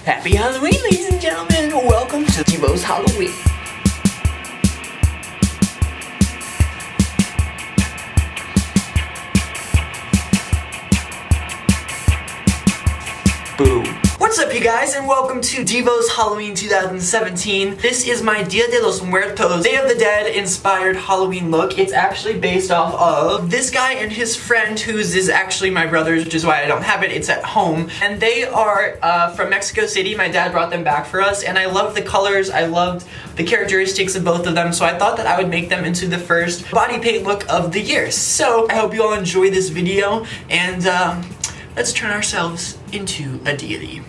Happy Halloween, ladies and gentlemen! Welcome to Divos Halloween. Boom. What's up, you guys, and welcome to Divos Halloween 2017. This is my Dia de Los Muertos, Day of the Dead inspired Halloween look. It's actually based off of this guy and his friend, whose is actually my brother's, which is why I don't have it. It's at home. And they are from Mexico City. My dad brought them back for us, and I love the colors. I loved the characteristics of both of them, so I thought that I would make them into the first body paint look of the year. So I hope you all enjoy this video, and let's turn ourselves into a deity.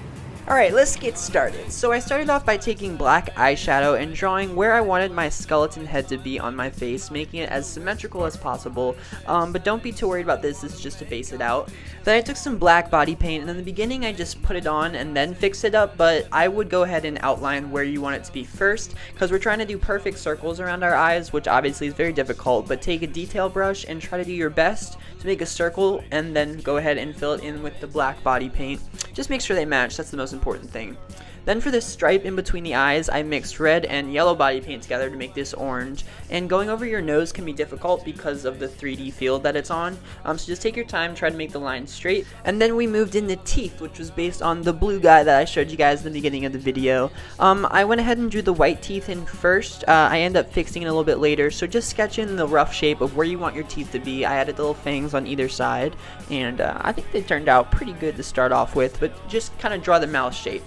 Alright, let's get started. So I started off by taking black eyeshadow and drawing where I wanted my skeleton head to be on my face, making it as symmetrical as possible, but don't be too worried about this, it's just to base it out. Then I took some black body paint, and in the beginning I just put it on and then fix it up, but I would go ahead and outline where you want it to be first, because we're trying to do perfect circles around our eyes, which obviously is very difficult, but take a detail brush and try to do your best to make a circle, and then go ahead and fill it in with the black body paint. Just make sure they match, that's the most important thing. Then for this stripe in between the eyes, I mixed red and yellow body paint together to make this orange. And going over your nose can be difficult because of the 3D field that it's on. So just take your time, try to make the line straight. And then we moved into teeth, which was based on the blue guy that I showed you guys in the beginning of the video. I went ahead and drew the white teeth in first. I ended up fixing it a little bit later. So just sketch in the rough shape of where you want your teeth to be. I added little fangs on either side. And I think they turned out pretty good to start off with, but just kind of draw the mouth shape.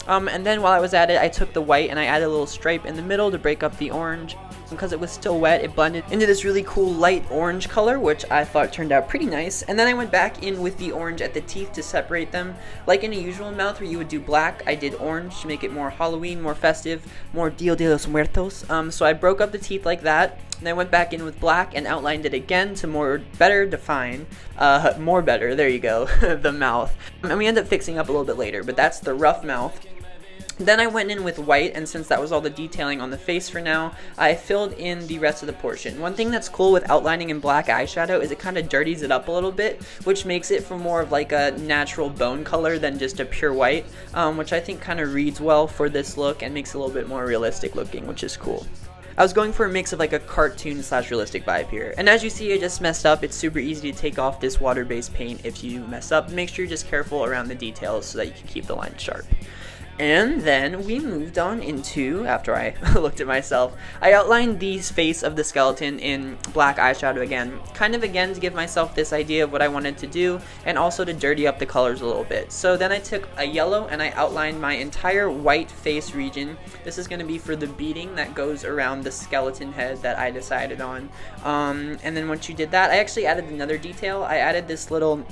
And then while I was at it, I took the white and I added a little stripe in the middle to break up the orange. Because it was still wet, it blended into this really cool light orange color, which I thought turned out pretty nice. And then I went back in with the orange at the teeth to separate them. Like in a usual mouth where you would do black, I did orange to make it more Halloween, more festive, more Dia de los Muertos. So I broke up the teeth like that. And I went back in with black and outlined it again to better define, there you go, the mouth. And we ended up fixing up a little bit later, but that's the rough mouth. Then I went in with white, and since that was all the detailing on the face for now, I filled in the rest of the portion. One thing that's cool with outlining in black eyeshadow is it kind of dirties it up a little bit, which makes it for more of like a natural bone color than just a pure white, which I think kind of reads well for this look and makes it a little bit more realistic looking, which is cool. I was going for a mix of like a cartoon / realistic vibe here. And as you see, I just messed up. It's super easy to take off this water-based paint if you mess up. Make sure you're just careful around the details so that you can keep the line sharp. And then we moved on into, after I looked at myself, I outlined the face of the skeleton in black eyeshadow again. Kind of again to give myself this idea of what I wanted to do, and also to dirty up the colors a little bit. So then I took a yellow and I outlined my entire white face region. This is going to be for the beading that goes around the skeleton head that I decided on. And then once you did that, I actually added another detail. I added this little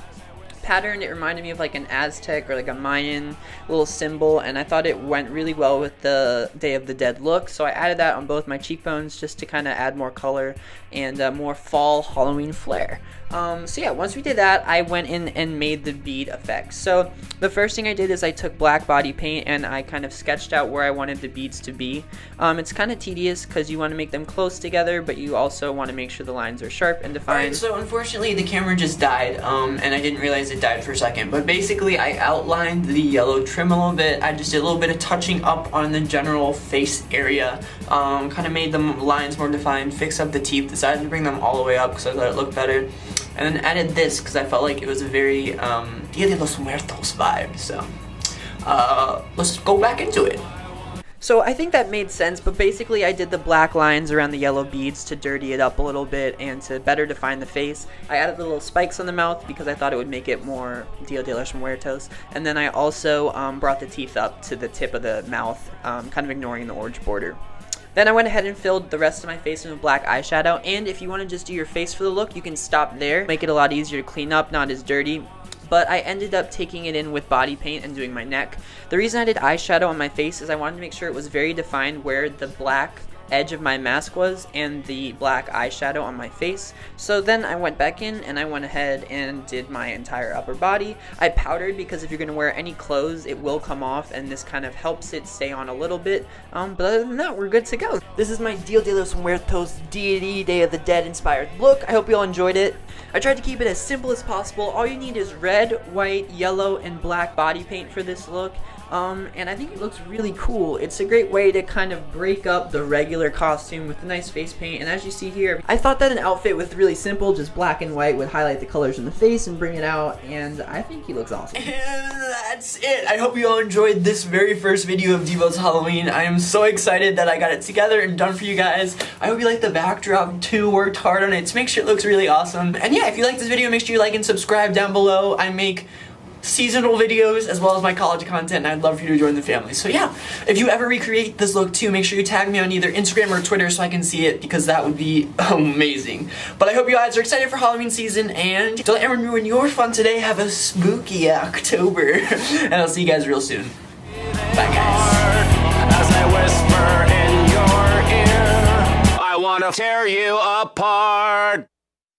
pattern. It reminded me of like an Aztec or like a Mayan little symbol, and I thought it went really well with the Day of the Dead look, so I added that on both my cheekbones just to kind of add more color and more fall Halloween flair. So yeah, once we did that, I went in and made the bead effects. So the first thing I did is I took black body paint and I kind of sketched out where I wanted the beads to be. It's kind of tedious because you want to make them close together, but you also want to make sure the lines are sharp and defined. Alright, so unfortunately the camera just died, and I didn't realize it died for a second, but basically I outlined the yellow trim a little bit. I just did a little bit of touching up on the general face area, kind of made the lines more defined, fixed up the teeth, decided to bring them all the way up because I thought it looked better, and then added this because I felt like it was a very Dia de los Muertos vibe. So let's go back into it. So I think that made sense, but basically I did the black lines around the yellow beads to dirty it up a little bit and to better define the face. I added the little spikes on the mouth because I thought it would make it more Dia de los Muertos. And then I also brought the teeth up to the tip of the mouth, kind of ignoring the orange border. Then I went ahead and filled the rest of my face in with black eyeshadow, and if you want to just do your face for the look, you can stop there. Make it a lot easier to clean up, not as dirty. But I ended up taking it in with body paint and doing my neck. The reason I did eyeshadow on my face is I wanted to make sure it was very defined where the black edge of my mask was and the black eyeshadow on my face. So then I went back in and I went ahead and did my entire upper body. I powdered because if you're going to wear any clothes, it will come off, and this kind of helps it stay on a little bit. But other than that, we're good to go. This is my Dia de los Muertos deity Day of the Dead inspired look. I hope you all enjoyed it. I tried to keep it as simple as possible. All you need is red, white, yellow, and black body paint for this look. and I think it looks really cool. It's a great way to kind of break up the regular costume with a nice face paint, and as you see here, I thought that an outfit with really simple, just black and white, would highlight the colors in the face and bring it out, and I think he looks awesome. And that's it. I hope you all enjoyed this very first video of Divos Halloween. I am so excited that I got it together and done for you guys. I hope you like the backdrop too, worked hard on it to make sure it looks really awesome. And yeah, if you like this video, make sure you like and subscribe down below. I make seasonal videos as well as my college content, and I'd love for you to join the family. So yeah, if you ever recreate this look too, make sure you tag me on either Instagram or Twitter so I can see it, because that would be amazing. But I hope you guys are excited for Halloween season, and don't ever ruin your fun today. Have a spooky October, and I'll see you guys real soon. Bye guys. As I whisper in your ear, I wanna tear you apart.